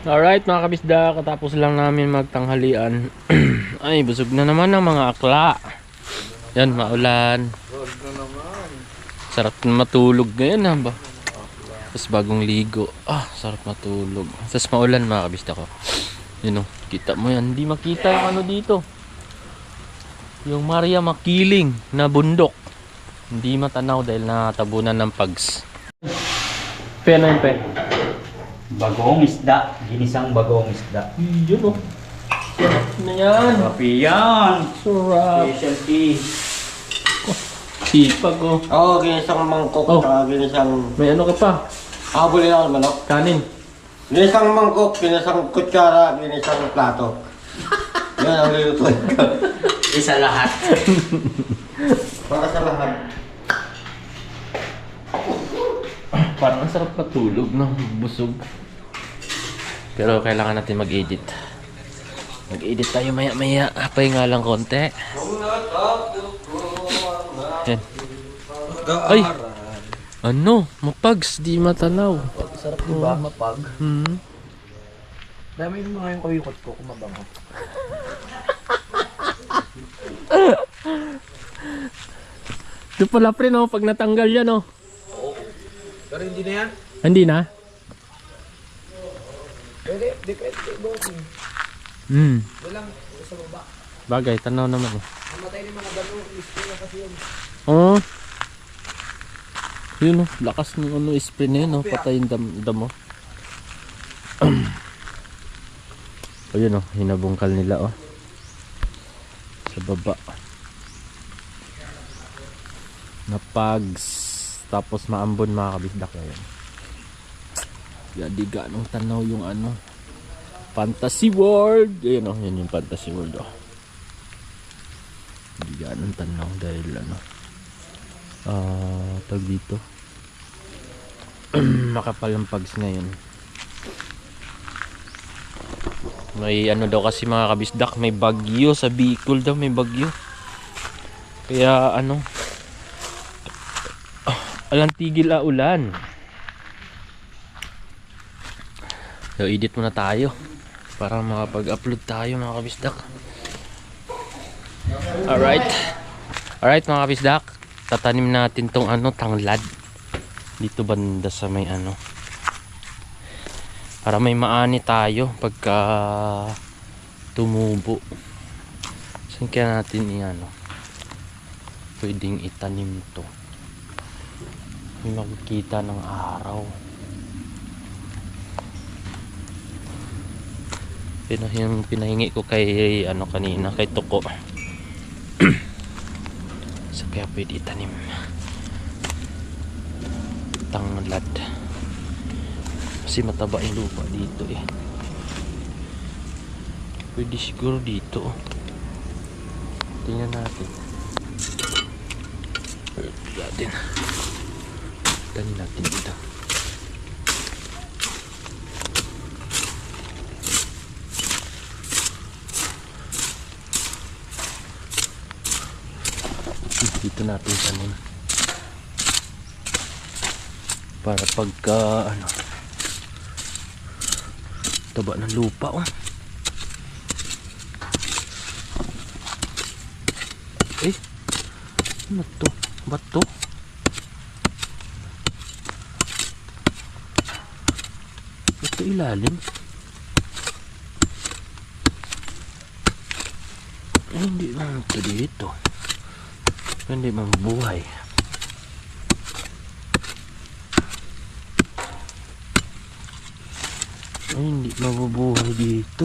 Alright mga kabisda, katapos lang namin magtanghalian. Ay, busog na naman ng mga akla. Yan, maulan. Sarap na matulog ngayon ha ba? Tapos bagong ligo. Ah, sarap matulog. Tapos maulan mga kabisda ko. Yun o, kita mo yan. Hindi makita yung ano dito. Yung Maria Makiling na bundok. Hindi matanaw dahil natabunan ng pags. Pen na yun, pen. Bagong isda, ginisang bagong isda. Yun o. Sarap na yan. Kapi yan. Sarap. Specialty. Sipag o. Oo, ginisang mangkok, Oh. ginisang... May ano ka pa? Habulin ako ng manok. Kanin. Ginisang mangkok, ginisang kutsara, ginisang plato. Yan ang lulutuin ko. Isa lahat. Para sa lahat. Parang ang sarap matulog, no? Busog. Pero kailangan natin mag-edit. Mag-edit tayo maya-maya. Apay nga lang konti. Yan. Ay! Ano? Mapags, di matanaw. Sarap diba? Mapag. Dami yung mga yung kuyukot ko kumabango. Ito pala pre, no? Pag natanggal yan, no? Pero hindi na yan. Hindi na? Pwede, depende. Bossing. Walang sa baba. Bagay, tanaw naman, eh. Namatay ng mga dano. Ispray na kasi yun. Oo. Yun, no? Lakas ng ano, spray na yun, no? Patay yung damo. O yun, no? Hinabungkal nila, oh. Sa baba. Napags. Tapos maambon mga kabisdak na yun. Di ganong tanaw yung ano. Fantasy World. Ayun, oh. Yun yung Fantasy World, oh. Di ganong tanaw dahil ano. Tag dito. Makapal ang pags ngayon. May ano daw kasi mga kabisdak, may bagyo sa Bicol daw, may bagyo. Kaya ano, alang tigil ulan. So edit muna tayo para makapag-upload tayo mga kabisdak. Alright. Alright mga kabisdak, tatanim natin tong ano, tanglad dito banda sa may ano, para may maani tayo pagka tumubo. Saan kaya natin i-ano, pwedeng itanim to, may makikita ng araw. Yung pinahingi ko kay ano kanina, kay Tuko. So kaya pwede itanim tanglad kasi mataba yung lupa dito eh. Pwede siguro dito, oh. Tingnan natin. Tanim natin dito. Dito natin tanim para pagka ano, taba ng lupa, oh. Eh, ano to? Bato? Ito ilalim? Eh, hindi naman ito dito. Hindi mabuhay. Ay, hindi mabubuhay dito.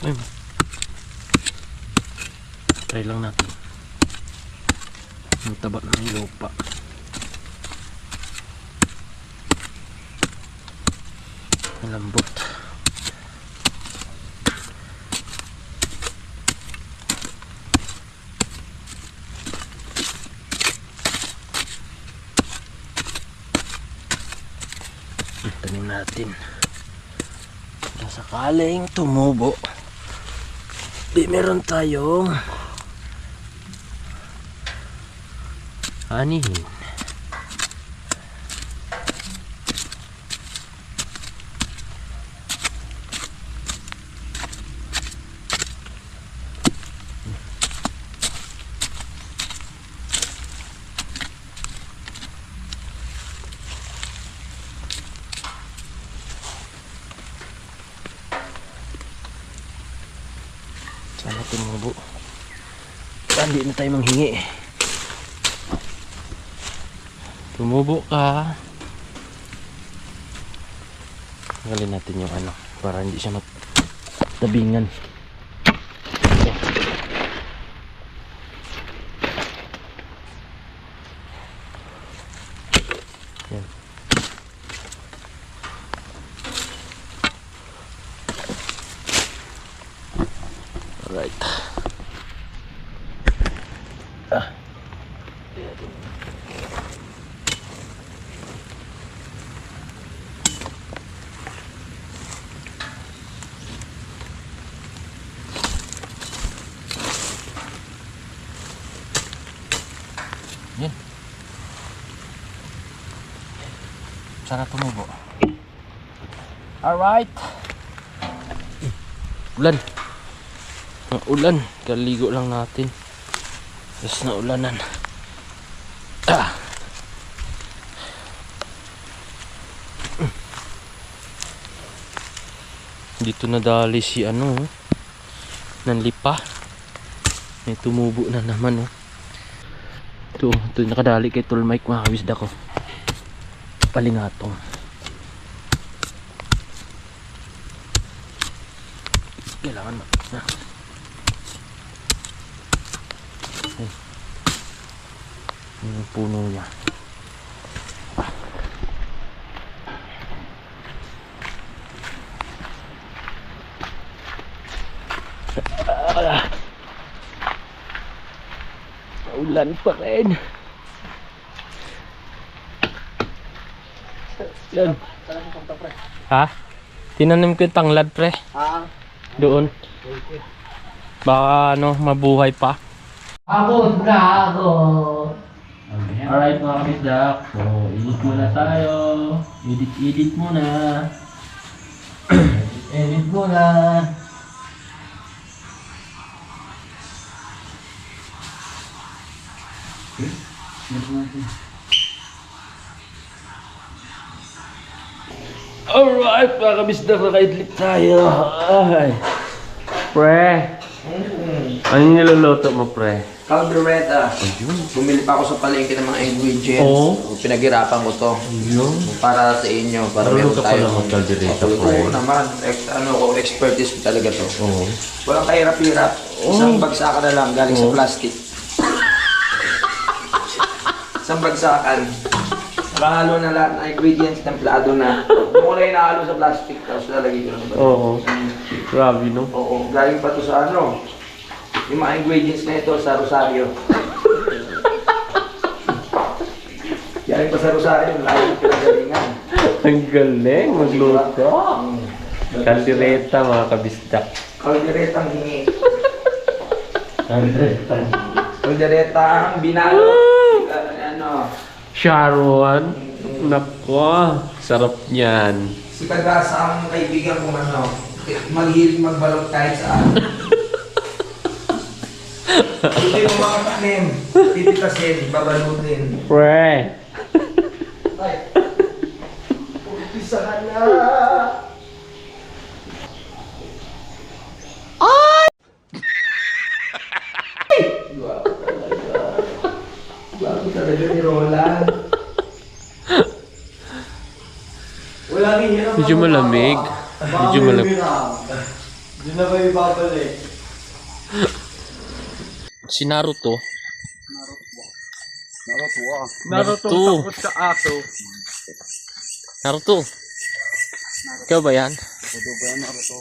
Ay, try lang natin. Ang taba ng lupa. Malambot. Tanim natin. Para sakaling tumubo, di meron tayong Anihin. Sana tumubo. Hindi na tayo manghingi. Tumubo ka. Tanggalin natin yung ano para hindi siya matabingan. Yan. Alright. Yan. Sana tumubo. Alright. Ulan. Ulan. Kaligo lang natin. Tapos na ulanan. Dito nadali si ano. Nanlipa. May tumubo na naman oh. Ito nakadali kay Tol Mike mga kabisda ko. Palingatong. Kailangan na. Ay. Yung puno niya. Ulan pa rin. Yan. Ha? Tinanim ko yung tanglad pre. Doon. Baka ano, mabuhay pa. Ako na ako. Alright mga kabisdak. So, edit muna tayo. Edit muna. Edit mo na. Alright mga kabisdak, naka-idlit tayo. Ay. Pre. Ano yung niluluto mo pre? Caldereta. Bumili pa ako sa palengke ng mga ingredients. Oo. Pinaghirapan ko to. Yun. Para sa inyo. Para Marunong meron ka tayo. pala mag-caldereta, Oo pre. naman. Expertise ko talaga to. Oo. Walang kahirap-hirap. Isang bagsakan na lang galing sa plastic. Isang bagsakan. Nakahalo na lahat ng ingredients, templado na. Muna yung nakahalo sa plastic, tapos lalagay ko lang. Oo. Grabe no? Oo, galing pa to sa ano. Yung mga ingredients na ito sa Rosario. Galing pa sa Rosario, lahat yung pinagalingan. Ang galing magluto. Caldereta mga kabisdak. Calderetang hingi. Caldereta. Calderetang binalo. Ano, Sharon. Nako. Sarap niyan. si Kagasa ang kaibigan kong ano, maghilig magbalot kahit saan. Hindi mo mga kanim, tititasin, babalutin. Pre. Ay, umpisa ka na! Bago talaga ni Roland. Wala rin yun ang Medyo malamig. Medyo malamig. Hindi na ba ibabalik? Si Naruto. Naruto Naruto. sa aso. Naruto. Ikaw ba yan? Ito ba yan, Naruto?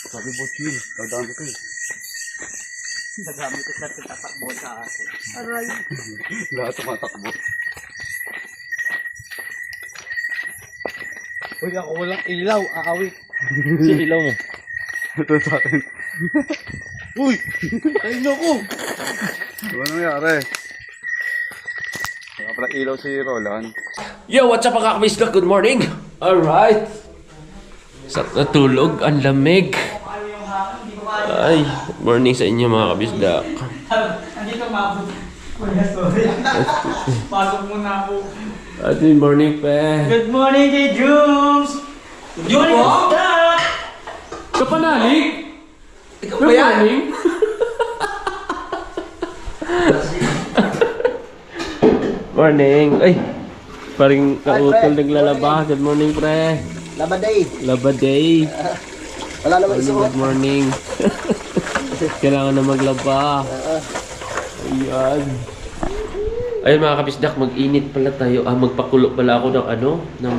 Sabi mo, chill. Dadami ko eh. Nagamit ko sa tatakbo sa aso. Aray. Lahat tumatakbo. Uy, ako walang ilaw, aawit. Si ilaw mo. Ito sa akin. Uy! Ay, naku! Ano nangyari? Wala pala ilaw si Roland. Yo, what's up mga kabisdak? Good morning! Alright! Sarap na tulog, ang lamig. Ay, morning sa inyo mga kabisdak. Andito mabot. Sorry. Pasok muna ako. Good morning, pe. Good morning, J. Jums! Good morning, Stop! Kapanalig? Ikaw ba yan? Morning. Ay, paring kautol naglalaba. Good morning, pre. Labaday. Laba day. Wala naman Good morning. Kailangan na maglaba. Ayan. Ayun mga kabisdak, mag-init pala tayo. Magpakulo pala ako ng ng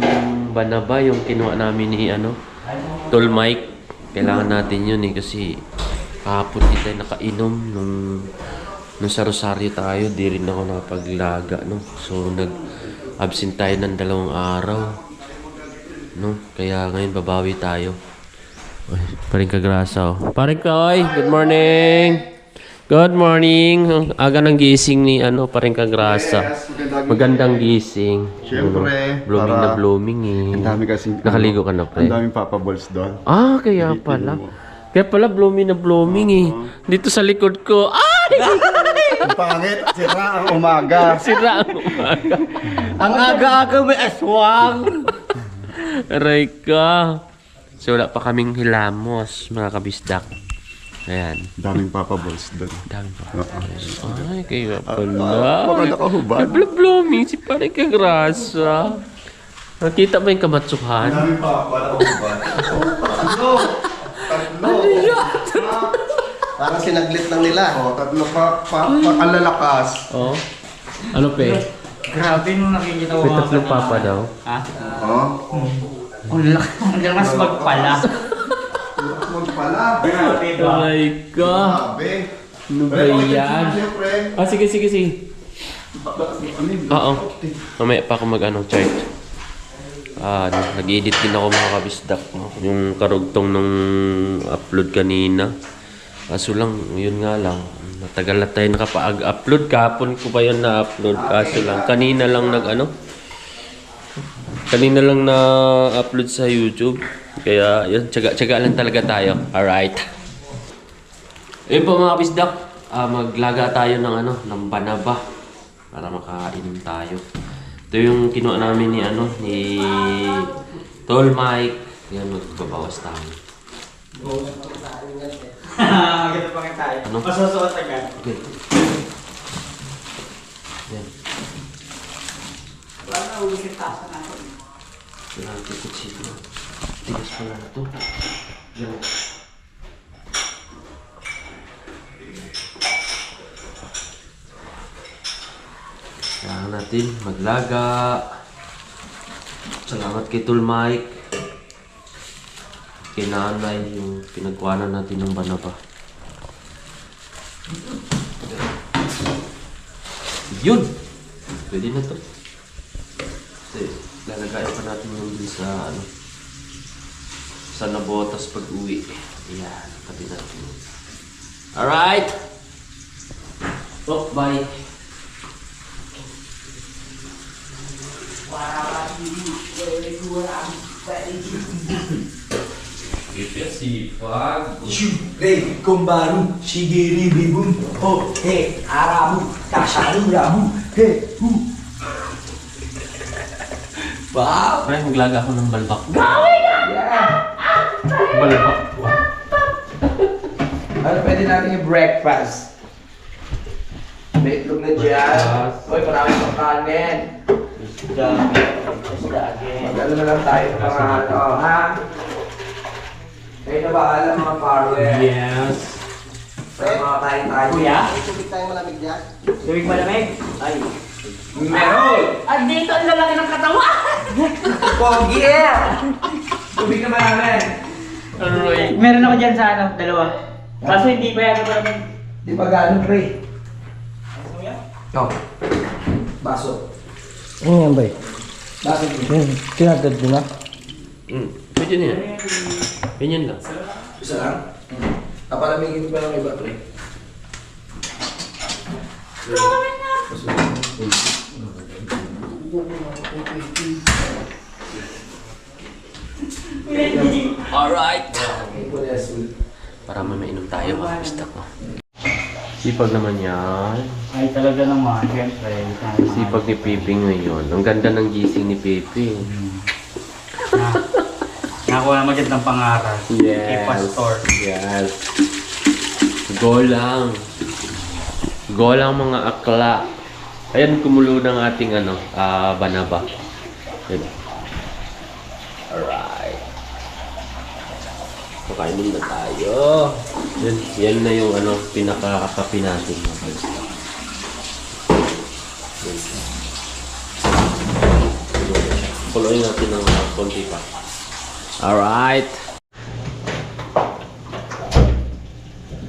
banaba, yung kinuha namin ni Tol Mike. Kailangan natin yun kasi kahapon di tayo nakainom nung sa Rosario tayo, di rin ako nakapaglaga, no? So nag-absent tayo ng 2 araw, no? Kaya ngayon babawi tayo. Ay, paring kagrasa, oh. Paring Koy, good morning! Good morning! Ang aga ng gising ni paring kagrasa. Magandang gising. Siyempre, Blooming para- na blooming eh. Ang dami kasi... Nakaligo ka na, pre? Ang daming Papa Balls doon. Kaya Hindi, pala. tingnan mo. Kaya pala blooming na blooming eh. Dito sa likod ko, Ang pangit, sira ang umaga. sira ang umaga. Ang aga-aga may aswang. Aray ka. So wala pa kaming hilamos, mga kabisdak. Ayan. Ang daming Papa Balls doon. Dami pa. Oo. Ay, kaya pala. Baka nakahubad. Kaya pala blooming, si parang kagrasa. Nakita mo yung kamatsuhan? Daming Papa, nakahubad. Tatlo! Parang sinaglit lang nila. Tatlo kalalakas. Oh. Ano pe? Grabe nung nakikita ko May mga 3 papa daw. Ha? Oh? Ang lakas magpala. Magpala. Grabe ba? Aray ka. Grabe. Ano ba yan? Siyempre. Sige. Oo. Mamaya pa ako chart. Nag-edit din ako mga kabisdak. No? Yung karugtong nung upload kanina. Kaso lang, yun nga lang. Matagal na tayo nakapag-upload. Kahapon ko pa yun na-upload. Kaso lang, kanina lang kanina lang na-upload sa YouTube. Kaya yun, tsaga lang talaga tayo. Alright. Ayun po mga kabisdak. Maglaga tayo ng banaba. Para makainom tayo. Ito yung kinuha namin ni Tol Mike. Yan, magbabawas tayo. Ganito pa tayo. Ano? Masusuot agad. Okay. Yan. Wala na ulit yung tasa natin. Kailangan ko kutsilo. Tigas pala na ito. Yan. Kailangan natin maglaga. Salamat kay Tol Mike. Kay nanay yung pinagkuhanan natin ng banaba. Yun! Pwede na to. Kasi lalagayan pa natin yung dun sa nabotas pag uwi. Ayan, pati natin. Alright! Oh, bye! Sipag. Syempre, kumbaru, shigiri bibum, oh, he, aramu, kasharu ramu, he, hu. Wow! Pre, maglaga ako ng balbak. Yeah! Balbak. Ano pwede natin yung breakfast? May itlog na dyan. Uy, marami pang kanin. Mag-ano na lang tayo ng mga ha? Kayo na bahala mga farwer. Yes. Para mga kain tayo. Kuya? May tubig tayong malamig dyan. Tubig malamig? Ay. Meron! Andito ang lalaki ng katawan! Pogi! Tubig na marami. Alright. Meron ako dyan sa 2. Kaso hindi pa yan malamig. Di ba gano'n, pre? Oh. Baso. Ano yan ba? Baso, pre. Tinatad mo na? Pwede na yan. Ganyan lang. Isa lang? Papalamigin ko pa ng iba, pre. Alright! Para may mainom tayo, mga kabisdak ko. Sipag naman yan. Ay talaga naman, siyempre. Sipag ni Pipi ngayon. Ang ganda ng gising ni Pipi. Nakuha na magandang pangaral. Kay Pastor. Yes. Go lang. Go lang mga akla. Ayan, kumulo ng ating banaba. Ayan. Alright. Pakain muna tayo. Yan na yung pinaka-kape natin. Puluin natin ng konti pa. Alright.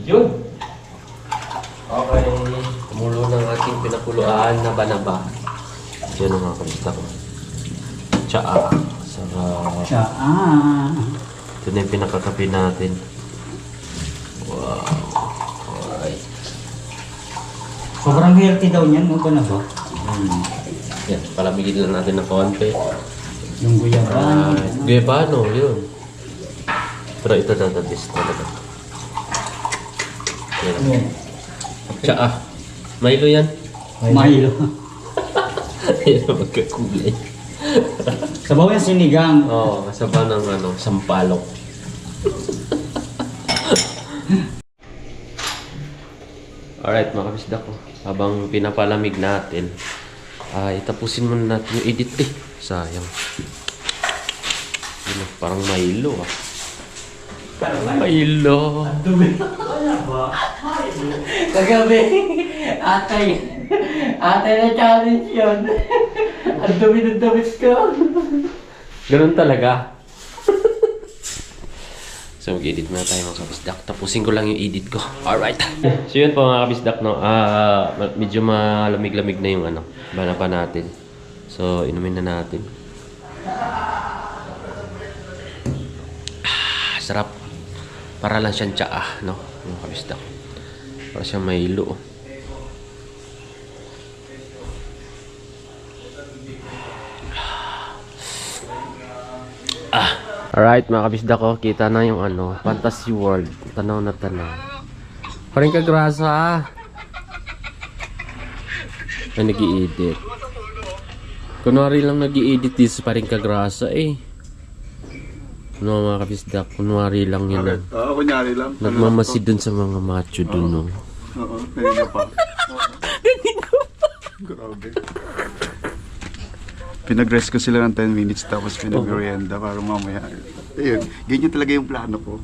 Yun. Okay. Kumulo ng ating pinakuluan na banaba. Yan ang mga kabisdak ko. Tsaa. Sarap. Ito na yung pinakakape natin. Wow. Alright. Sobrang healthy daw niyan, no? Ba na ba? Yan. Palamigin lang natin ng konti. Yung guyabano. Guyabano, yun. Pero ito dadabis talaga. Yan. Tsaa. Milo yan. Milo. Yan ang magkakulay. Sabaw yan sinigang. Oo, kasaba ng sampalok. Alright mga kabisdak ko. Habang pinapalamig natin, itapusin muna natin yung edit. Sayang. Yun, parang Milo ah. Milo. Kagabi, atay na challenge yun. Ang dumi ng damit ko. Ganun talaga. So mag-edit muna tayo mga kabisdak. Tapusin ko lang yung edit ko. Alright. So yun po mga kabisdak, no? Medyo malamig-lamig na yung banaba natin. So inumin na natin. Sarap. Para lang siyang tsaa, no? Mga kabisdak. Para siyang Milo. Alright mga kabisda ko, kita na yung Fantasy World. Tanaw na tanaw. Paring kagrasa. Na nag-i-edit. Kunwari lang nag-i-edit dito sa paring kagrasa eh. Mga kabisda, kunwari lang yun. Oo, kunyari lang. Nagmamasid dun sa mga macho dun, no? Oo, kanina pa. Grabe. Pinag-rest ko sila ng 10 minutes tapos pinag-merienda para mamaya. Ayun, ganyan talaga yung plano ko.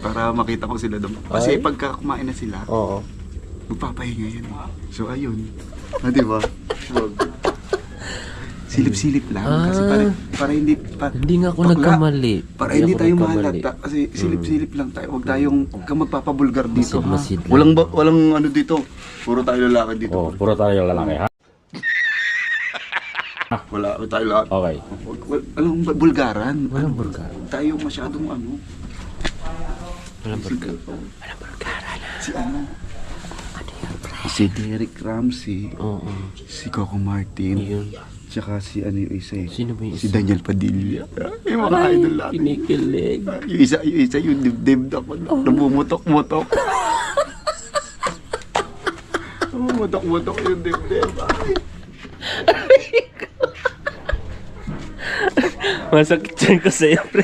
Para makita ko sila doon. Kasi pagka kumain na sila, Oo. magpapahinga yan. So ayun. Diba? Silip-silip lang. Kasi para hindi... Hindi nga ako bakla. nagkamali. Para hindi ako tayo nagkamali. mahalata. Kasi silip-silip lang tayo. Huwag tayong magpapabulgar dito. Masid lang. Walang dito. Puro tayo lalaki dito. Oh, puro tayo lalaki, ha? Wala tayo lahat. Okay. Alam mo, bulgaran. Walang bulgar. Tayo masyadong Walang bulgar. Walang bulgaran. Si si Derek Ramsey, Oo. si Coco Martin, Yun. tsaka si yung isa eh. Sino ba yung Si isa? Daniel Padilla. Yung mga idol natin. Kinikilig. Yung isa yung dibdib ako. Namumutok-mutok. Namumutok-mutok yung dibdib. Masakit dyan ko sa'yo, pre.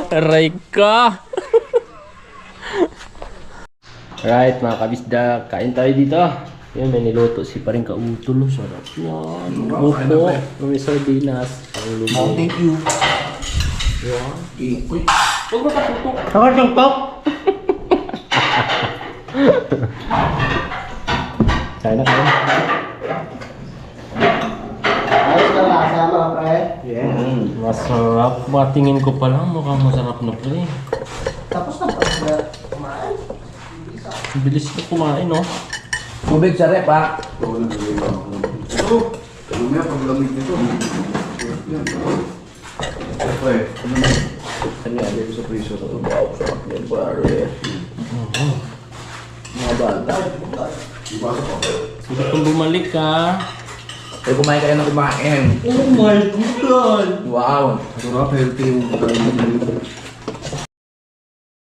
Aray ka! Alright, mga kabisda. Kain tayo dito. Yan, may niluto si paring kautol. Sarap yan. Upo. May sardinas. Ang lumo. Thank you. Huwag mo katutok. Saka yung pop. Kain na kain. Ayos ka lasa mga pre. Masarap. Matingin ko pa lang. Mukhang masarap na pre. Tapos na pa kumain. Bilis na kumain, no? Tubig sa rep, ha? Mamaya pag lamig nito. Ano yan? Dito sa priso ko. Wow, sarap yan, pare. Mga bata. Sige kung bumalik ka. Eh, kumain kayo ng kumain. Oh my God! Wow. Sarap, healthy yung